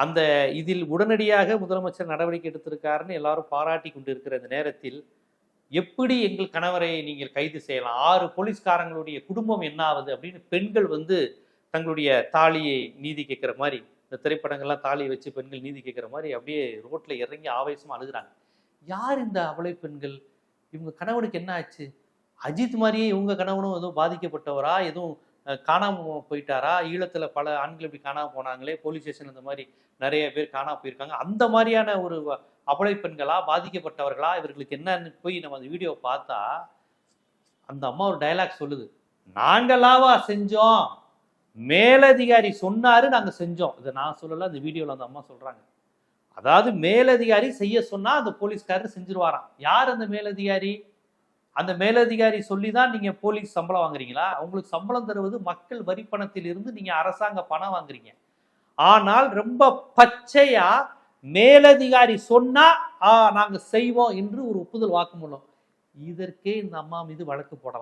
அந்த இதில் உடனடியாக முதலமைச்சர் நடவடிக்கை எடுத்திருக்காருன்னு எல்லாரும் பாராட்டி கொண்டிருக்கிற இந்த நேரத்தில் எப்படி எங்கள் கணவரை நீங்கள் கைது செய்யலாம், 6 போலீஸ்காரங்களுடைய குடும்பம் என்ன ஆகுது அப்படின்னு பெண்கள் வந்து தங்களுடைய தாலியை நீதி கேட்குற மாதிரி, இந்த திரைப்படங்கள்லாம் தாலியை வச்சு பெண்கள் நீதி கேட்குற மாதிரி அப்படியே ரோட்ல இறங்கி ஆவேசமா அழுகுறாங்க. யார் இந்த அவலை பெண்கள்? இவங்க கணவனுக்கு என்ன ஆச்சு? அஜித் மாதிரியே இவங்க கணவனும் எதுவும் பாதிக்கப்பட்டவரா, எதுவும் காணாம போயிட்டாரா? ஈழத்துல பல ஆண்கள் இப்படி காணாம போனாங்களே, போலீஸ் ஸ்டேஷன் இந்த மாதிரி நிறைய பேர் காணாம போயிருக்காங்க, அந்த மாதிரியான ஒரு அபலை பெண்களா, பாதிக்கப்பட்டவர்களா, இவர்களுக்கு என்னன்னு போய் நம்ம அந்த வீடியோ பார்த்தா அந்த அம்மா ஒரு டயலாக் சொல்லுது, நாங்களாவா செஞ்சோம், மேலதிகாரி சொன்னாரு நாங்க செஞ்சோம். இதை நான் சொல்லல, அந்த வீடியோல அந்த அம்மா சொல்றாங்க. அதாவது மேலதிகாரி செய்ய சொன்னா அந்த போலீஸ்காரர் செஞ்சிருவாராம். யார் அந்த மேலதிகாரி? அந்த மேலதிகாரி சொல்லிதான் நீங்க போலீஸ் சம்பளம் வாங்குறீங்களா? உங்களுக்கு சம்பளம் தருவது மக்கள் வரி பணத்தில் இருந்து நீங்க அரசாங்க பணம் வாங்குறீங்க. ஆனால் ரொம்ப பச்சையா மேலதிகாரி சொன்னா நாங்க செய்வோம் என்று ஒரு ஒப்புதல் வாக்குமூலம். இதற்கே இந்த அம்மா மீது வழக்கு போடலாம்.